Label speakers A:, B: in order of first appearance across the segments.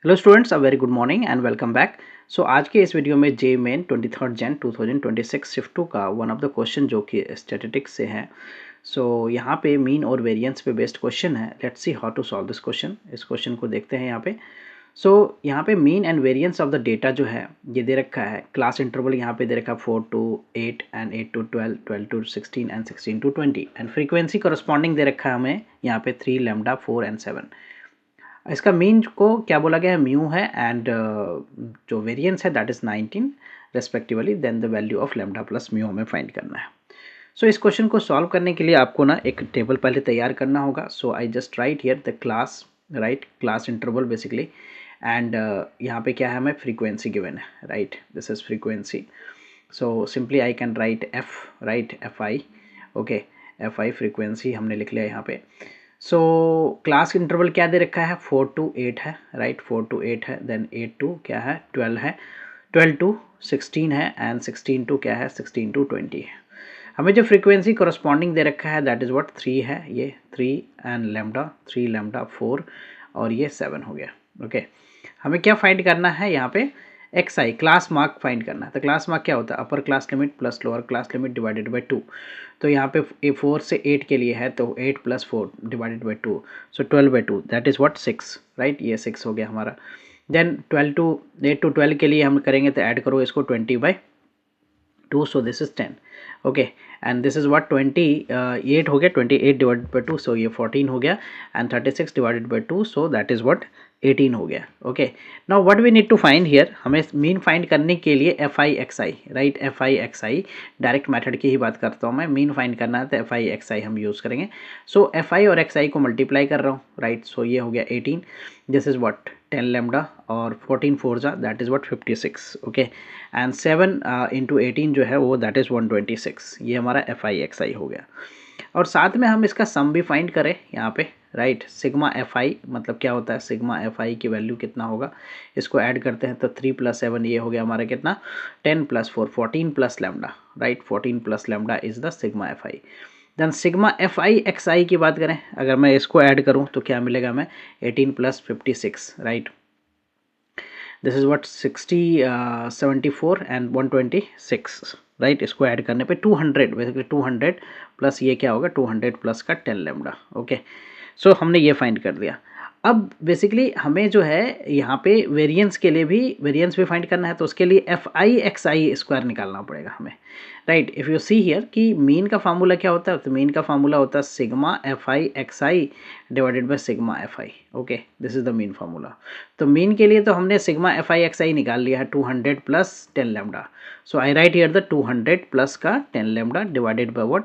A: Hello students, a very good morning and welcome back. So आज के इस video में जे मेन 23 जन 2026 शिफ्ट 2 का वन ऑफ द क्वेश्चन जो कि स्टैटिस्टिक्स से है। सो यहाँ पे मीन और वेरिएंस पे बेस्ड क्वेश्चन है। Let's see how to solve this question. इस क्वेश्चन को देखते हैं यहाँ पे। यहाँ पे mean and variance of the data जो है ये दे रखा है। क्लास इंटरवल यहाँ पे दे रखा है 4 to 8 and 8 to 12, 12 to 16 and 16 to 20 and frequency corresponding दे रखा है हमें यहाँ पे 3, लैम्डा, 4 एंड 7। इसका मीन को क्या बोला गया है, म्यू है, एंड जो वेरिएंस है that is 19 respectively. Then the value of lambda plus mu हमें फाइंड करना है। सो इस क्वेश्चन को सॉल्व करने के लिए आपको ना एक टेबल पहले तैयार करना होगा। So I just write here the class, right, class interval basically. And यहाँ पे क्या है, हमें फ्रीक्वेंसी गिवन है, right, this is frequency. So simply I can write F, right, F I, okay, F I frequency हमने लिख लिया यहाँ पे। सो क्लास इंटरवल क्या दे रखा है, 4 to 8 है, राइट, 4 to 8 है। देन 8 to क्या है, 12 है, 12 to 16 है, एंड 16 to क्या है, 16 to 20 है। हमें जो फ्रीक्वेंसी करस्पॉन्डिंग दे रखा है दैट इज़ व्हाट 3 है, ये 3 एंड लैम्डा, 3 लैम्डा 4 और ये 7 हो गया। ओके, हमें क्या फाइंड करना है यहाँ पे, एक्स आई क्लास मार्क फाइंड करना है। तो क्लास मार्क क्या होता है, upper class limit plus lower class limit divided by 2। तो यहाँ पे 4 से 8 के लिए है तो 8 + 4 divided by 2, so 12/2 that is what 6, right, ये 6 हो गया हमारा। देन 8 to 12 के लिए हम करेंगे तो ऐड करो इसको 20/2, सो this is 10। Okay, and this is what 28 हो गया, 28 डिवाइडेड बाई 2, सो ये 14 हो गया, and 36 divided by 2, so that is what 18 हो गया। Okay, now what we need to find here, हमें मीन फाइंड करने के लिए F I X I, right, F I X I direct method की ही बात करता हूँ मैं। मीन फाइंड करना है तो एफ आई एक्स आई हम यूज़ करेंगे। सो एफ आई और एक्स आई को मल्टीप्लाई कर रहा हूँ, राइट। सो ये हो गया 18, दिस इज व्हाट 10 लैम्डा, और 14 4 जा that is what 56। Okay, and 7 into 18 जो है वो दैट इज़ 126। ये हमारा एफ आई एक्स आई हो गया। और साथ में हम इसका सम भी फाइंड करें यहाँ पे, राइट। सिग्मा एफ आई मतलब क्या होता है, सिग्मा एफ आई की वैल्यू कितना होगा, इसको ऐड करते हैं तो 3 + 7 ये हो गया हमारा कितना, 10 + 4 14 + lambda, right, 14 + lambda is the sigma F I. Then sigma F I X I की बात करें, अगर मैं इसको ऐड करूँ तो क्या मिलेगा हमें, 18 + 56, right, this is what 74 and 126, right. इसको ऐड करने पे 200, बेसिकली 200 प्लस ये क्या होगा, 200 प्लस का 10 लैम्डा। ओके, सो हमने ये फाइंड कर दिया। अब बेसिकली हमें जो है यहाँ पे वेरिएंस के लिए भी वेरिएंस भी फाइंड करना है, तो उसके लिए F I X I square निकालना पड़ेगा हमें, right. If you see here कि मीन का फार्मूला क्या होता है, तो मीन का फार्मूला होता है sigma F I X I divided by sigma F I. Okay, this is the mean formula. तो मीन के लिए तो हमने सिग्मा एफ आई एक्स आई निकाल लिया है 200 plus 10 lambda. So I right here the 200 plus का 10 lambda divided by what,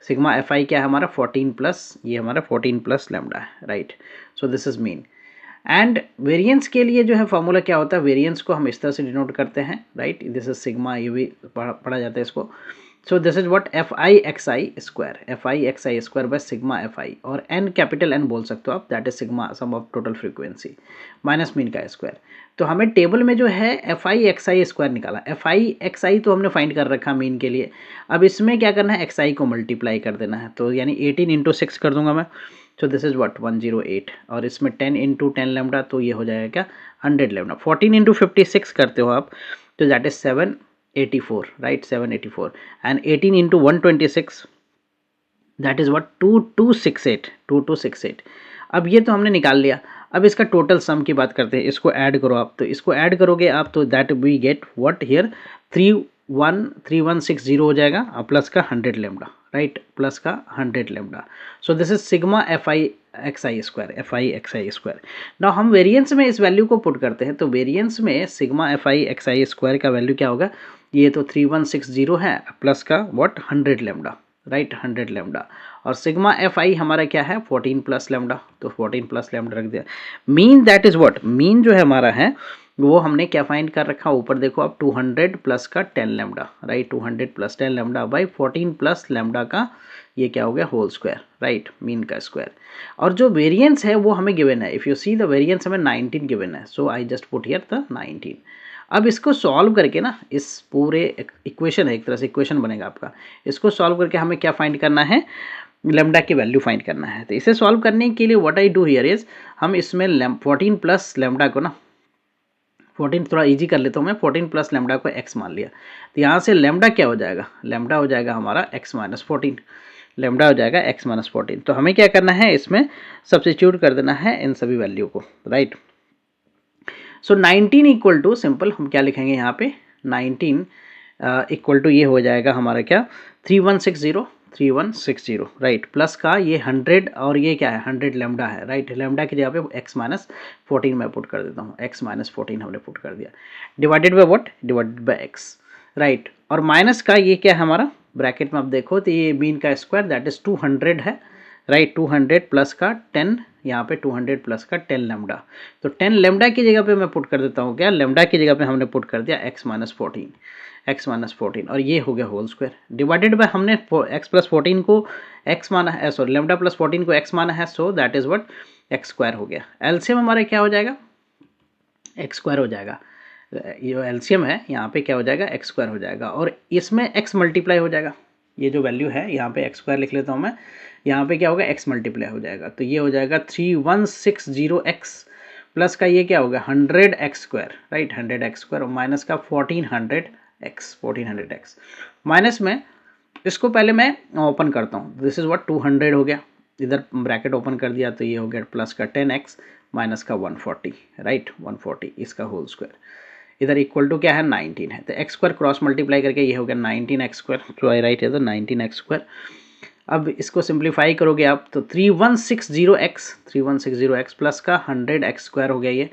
A: sigma F आई क्या है हमारा 14 प्लस, ये हमारा 14 प्लस लैम्डा है, right. So this is mean. And variance के लिए जो है फॉर्मूला क्या होता है, वेरिएंस को हम इस तरह से डिनोट करते हैं, राइट, दिस इज सिग्मा, ये भी पढ़ा जाता है इसको। So this is what F I X I square, F I X I square by sigma F I, और एन कैपिटल एन बोल सकते हो आप, that is sigma sum of total frequency minus mean का स्क्वायर। तो हमें table में जो है F I X I square निकाला, एफ आई एक्स आई तो हमने फाइंड कर रखा मीन के लिए। अब इसमें क्या करना है, एक्स आई को मल्टीप्लाई कर देना है, तो यानी 18 इंटू 6 कर दूंगा मैं। सो दिस इज व्हाट 108, और इसमें 10 इंटू 10 लैम्डा, तो ये हो जाएगा क्या 100 लैम्डा। 14 इंटू 56 करते हो आप तो that is 784, right, 784, and 18 into 126 that is what 2268। अब ये तो हमने निकाल लिया। अब इसका टोटल सम की बात करते हैं, इसको ऐड करो आप, तो इसको ऐड करोगे आप तो that we get what here 3160 हो जाएगा, प्लस का 100 लैम्डा, राइट, प्लस का 100 lambda. So this is sigma F I X I square, F I X I square. Now हम वेरिएंस में इस वैल्यू को पुट करते हैं, तो वेरिएंस में sigma F I X I square का वैल्यू क्या होगा, ये तो 3160 है, प्लस का व्हाट 100 लैम्डा, राइट, 100 लैम्डा, और सिग्मा एफ आई हमारा क्या है 14 प्लस लैम्डा, तो 14 प्लस लैम्डा रख दिया। Mean that is what, mean जो है हमारा है वो हमने क्या फाइंड कर रखा, ऊपर देखो आप 200 प्लस का 10 lambda, right, 200 plus 10 lambda by 14 plus lambda का ये क्या हो गया होल स्क्वायर, राइट, मीन का स्क्वायर। और जो वेरिएंस है वो हमें गिवन है, if you see the variance हमें 19 गिवन है, so I just put here the 19। अब इसको सॉल्व करके ना, इस पूरे इक्वेशन है, एक तरह से इक्वेशन बनेगा आपका, इसको सॉल्व करके हमें क्या फाइंड करना है, लैम्डा की वैल्यू फाइंड करना है। तो इसे सॉल्व करने के लिए what I do here is, हम इसमें 14 प्लस लैम्डा को ना 14 थोड़ा इजी कर लेता हूँ मैं, 14 प्लस लेमडा को x मान लिया, तो यहाँ से लेमडा क्या हो जाएगा, लेमडा हो जाएगा हमारा x माइनस 14, लेमडा हो जाएगा x माइनस 14। तो हमें क्या करना है, इसमें सब्स्टिट्यूट कर देना है इन सभी वैल्यू को, right. So 19 equal to, simple हम क्या लिखेंगे यहाँ पे, 19 इक्वल टू ये हो जाएगा हमारा क्या, 3160 राइट, प्लस का ये 100 और ये क्या है 100 लेमडा है, राइट। लेमडा की जगह पे x माइनस 14 मैं पुट कर देता हूँ, x माइनस 14 हमने पुट कर दिया, divided by what, divided by x, right. और माइनस का ये क्या है हमारा, ब्रैकेट में आप देखो तो ये मीन का स्क्वायर दैट इज 200 है, राइट। 200 प्लस का 10, यहाँ पे 200 प्लस का 10 लेमडा, तो 10 लेमडा की जगह पे मैं पुट कर देता हूँ क्या, लेमडा की जगह पे हमने पुट कर दिया x माइनस 14, x माइनस 14, और ये हो गया होल स्क्वायर, डिवाइडेड बाय हमने x प्लस 14 को x माना है, सॉरी लेमडा प्लस 14 को x माना है, सो that is what, x square हो गया। एलसीएम हमारा क्या हो जाएगा, x स्क्वायर हो जाएगा, ये जो एलसीएम है यहाँ पे क्या हो जाएगा, x स्क्वायर हो जाएगा, और इसमें x मल्टीप्लाई हो जाएगा, ये जो वैल्यू है यहाँ पे x स्क्वायर लिख लेता हूँ मैं, यहाँ पे क्या होगा x मल्टीप्लाई हो जाएगा, तो ये हो जाएगा 3160x प्लस का ये क्या होगा 100x square, right, 100x square, और माइनस का 1400x माइनस में, इसको पहले मैं ओपन करता हूँ, दिस इज व्हाट 200 हो गया, इधर ब्रैकेट ओपन कर दिया तो ये हो गया प्लस का 10x माइनस का 140, राइट, 140 इसका होल स्क्वायर, इधर इक्वल टू क्या है 19 है, तो x स्क्वायर क्रॉस मल्टीप्लाई करके ये हो गया 19x स्क्वायर, तो आई राइट है तो 19x स्क्वायर। अब इसको सिंप्लीफाई करोगे आप तो 3160x प्लस का 100x स्क्वायर हो गया ये,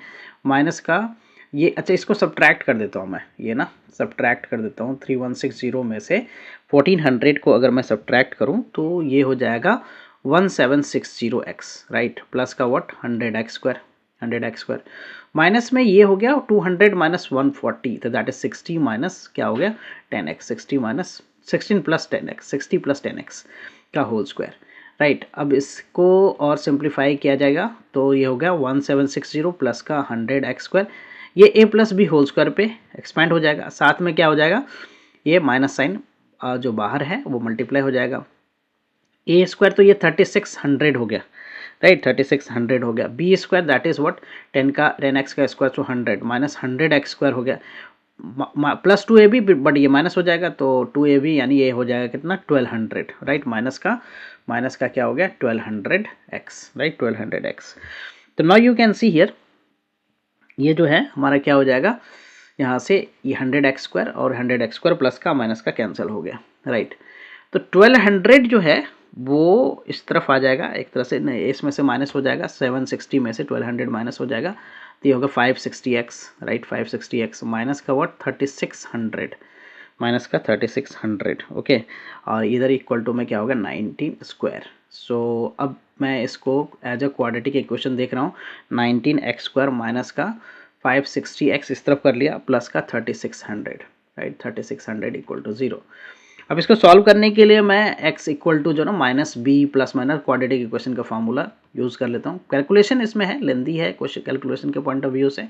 A: माइनस का ये, अच्छा इसको सब्ट्रैक्ट कर देता हूँ मैं, ये ना सब्ट्रैक्ट कर देता हूँ, 3160 में से 1400 को अगर मैं सब्ट्रैक्ट करूँ तो ये हो जाएगा 1760x, राइट, प्लस का व्हाट 100x स्क्वायर, माइनस में ये हो गया 200 माइनस 140, तो दैट इज 60 माइनस क्या हो गया 10x, 60 minus 16 plus 10x, 60 plus 10x का होल स्क्वायर, राइट। अब इसको और सिंप्लीफाई किया जाएगा तो ये हो गया 1760 प्लस का 100x स्क्वायर, ये a plus B whole square पे एक्सपेंड हो जाएगा, साथ में क्या हो जाएगा ये माइनस साइन जो बाहर है वो मल्टीप्लाई हो जाएगा, a स्क्वायर तो ये 3600 हो गया, राइट, 3600 हो गया, B square that is what 10x का स्क्वायर तो 100 माइनस 100x स्क्वायर हो गया, प्लस 2ab, बट ये माइनस हो जाएगा तो 2ab यानी ये हो जाएगा कितना 1200, राइट, माइनस का क्या हो गया 1200x, राइट, 1200x। तो now you can see here, ये जो है हमारा क्या हो जाएगा, यहाँ से ये 100x स्क्वायर और 100x स्क्वायर प्लस का माइनस का कैंसिल हो गया, राइट। तो 1200 जो है वो इस तरफ आ जाएगा, एक तरह से नहीं, इसमें से माइनस हो जाएगा, 760 में से 1200 माइनस हो जाएगा, तो ये होगा 560x, राइट, 560x माइनस का व्हाट 3600, माइनस का 3600, ओके, और इधर इक्वल टू में क्या होगा 19 स्क्वायर। सो अब मैं इसको एज अ क्वाड्रेटिक इक्वेशन देख रहा हूँ, 19x स्क्वायर माइनस का 560x इस तरफ कर लिया, प्लस का 3600, राइट, 3600 इक्वल टू 0। अब इसको सॉल्व करने के लिए मैं x इक्वल टू जो ना minus B plus minus quadratic equation का फार्मूला यूज़ कर लेता हूँ, कैलकुलेशन इसमें है लेंदी है क्वेश्चन कैलकुलेशन के पॉइंट ऑफ व्यू से,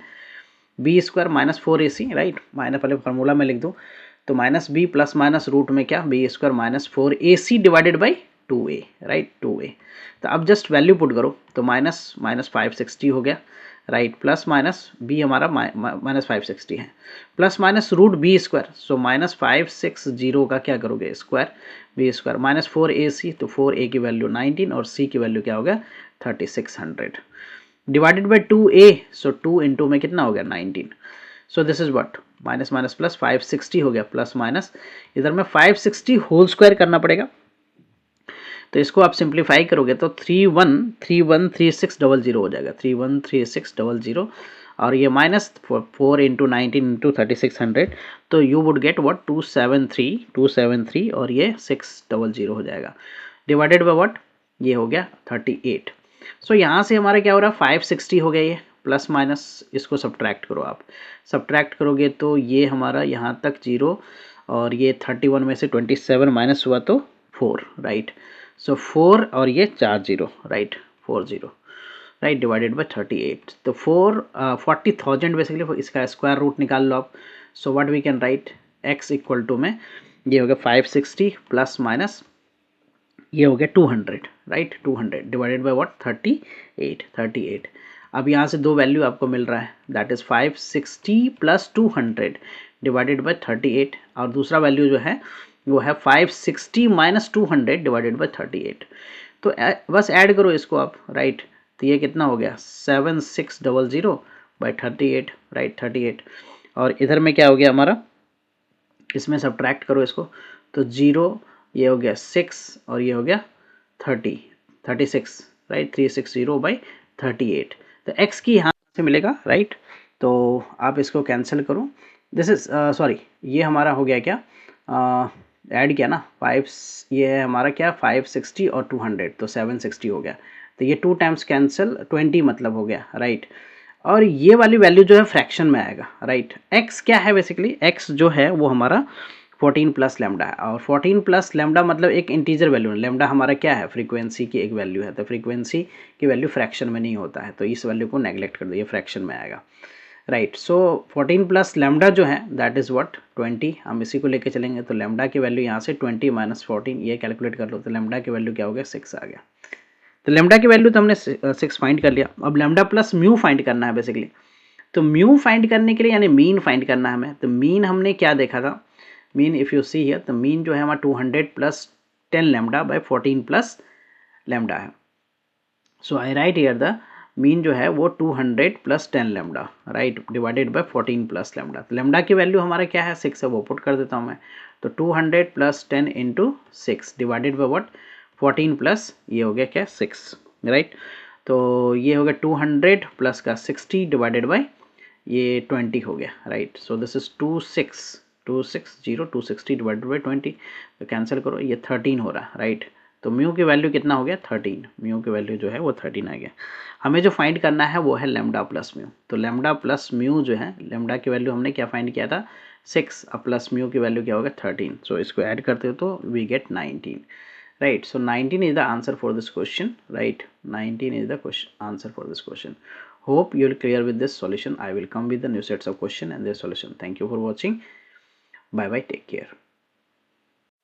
A: B square minus 4ac, right, minus पहले फार्मूला में लिख दूँ तो minus B plus minus root में क्या B square minus 4ac divided by 2a, right, 2a। तो अब जस्ट वैल्यू पुट करो तो माइनस 560 हो गया, राइट, प्लस माइनस बी हमारा माइनस 560 है, plus minus root B square, so minus 560 का क्या करोगे square, B square minus 4ac, तो 4a की वैल्यू 19 और c की वैल्यू क्या हो गया 3600, divided by 2a, so 2 into में कितना हो गया 19, सो this is what minus minus plus 560 हो गया, प्लस माइनस इधर में 560 होल स्क्वायर करना पड़ेगा, तो इसको आप सिंप्लीफाई करोगे तो 313600 हो जाएगा, 313600, और ये माइनस 4 इंटू 19 इंटू 3600, तो यू वुड गेट व्हाट 273 और ये 600 हो जाएगा, डिवाइडेड बाय व्हाट ये हो गया 38। सो यहाँ से हमारा क्या हो रहा है 560 हो गया, ये प्लस माइनस इसको सब्ट्रैक्ट करो, आप सब्ट्रैक्ट करोगे तो ये हमारा यहाँ तक 0 और ये 31 में से 27 माइनस हुआ तो 4, राइट, सो 4 और ये 4 0, राइट, 40, राइट, डिवाइडेड बाय 38, तो 40,000 बेसिकली इसका स्क्वायर रूट निकाल लो आप, so what we can write x equal to में ये हो गया 560 प्लस माइनस ये हो गया 200, राइट, 200 डिवाइडेड बाय व्हाट 38। अब यहाँ से दो वैल्यू आपको मिल रहा है, that is 560 plus 200 divided by 38, और दूसरा वैल्यू जो है वो है 560 माइनस 200 डिवाइडेड बाई 38। तो बस ऐड करो इसको आप, राइट। तो ये कितना हो गया 7600 बाई 38, राइट 38। और इधर में क्या हो गया हमारा, इसमें सब्ट्रैक्ट करो इसको, तो 0, ये हो गया 6 और ये हो गया 36, राइट 360 बाई 38। तो x की यहाँ से मिलेगा, राइट। तो आप इसको कैंसिल करो, दिस इज सॉरी, ये हमारा हो गया क्या, ऐड किया ना 5, ये है हमारा क्या 560 और 200, तो 760 हो गया। तो ये 2 टाइम्स कैंसिल, 20 मतलब हो गया, राइट। और ये वाली वैल्यू जो है फ्रैक्शन में आएगा, राइट। x क्या है बेसिकली, x जो है वो हमारा 14 प्लस लेमडा है, और 14 प्लस लेमडा मतलब एक इंटीजर वैल्यू है। लेमडा हमारा क्या है, फ्रीक्वेंसी की एक वैल्यू है, तो फ्रीक्वेंसी की वैल्यू फ्रैक्शन में नहीं होता है, तो इस वैल्यू को नेग्लेक्ट कर दो, ये फ्रैक्शन में आएगा, राइट। सो 14 प्लस लेमडा जो है दैट इज़ व्हाट 20, हम इसी को लेके चलेंगे। तो लेमडा की वैल्यू यहाँ से 20 माइनस 14, ये कैलकुलेट कर लो, तो लेमडा की वैल्यू क्या हो गया 6 आ गया। तो लेमडा की वैल्यू तो हमने 6 फाइंड कर लिया। अब लेमडा प्लस म्यू फाइंड करना है बेसिकली। तो म्यू फाइंड करने के लिए यानी मीन फाइंड करना है हमें। तो मीन हमने क्या देखा था, mean if you see here, तो मीन जो है हमारा 200 plus 10 lambda by 14 plus lambda है। So I right here the mean जो है वो 200 plus 10 lambda, right, divided by 14 plus lambda. तो लेमडा की वैल्यू हमारा क्या है 6 है, वो पुट कर देता हूँ मैं। तो 200 plus 10 into 6 divided by what 14 plus ये हो गया क्या 6, राइट। तो ये हो गया 200 प्लस का 60 डिवाइडेड बाई ये 20 हो गया, right. So this is 260 divided by 20, तो कैंसिल करो, ये 13 हो रहा है, राइट। तो म्यू की वैल्यू कितना हो गया 13, म्यू की वैल्यू जो है वो 13 आ गया। हमें जो फाइंड करना है वो है लेमडा प्लस म्यू। तो लेमडा प्लस म्यू जो है, लेमडा की वैल्यू हमने क्या फाइंड किया था 6, अब प्लस म्यू की वैल्यू क्या होगा 13। सो इसको ऐड करते हो तो we get 19, right। So 19 is the answer for this question, right। 19 is the answer for this question. Hope you will clear with this solution. I will come with the new sets of question and their solution. Thank you for watching. Bye bye, take care.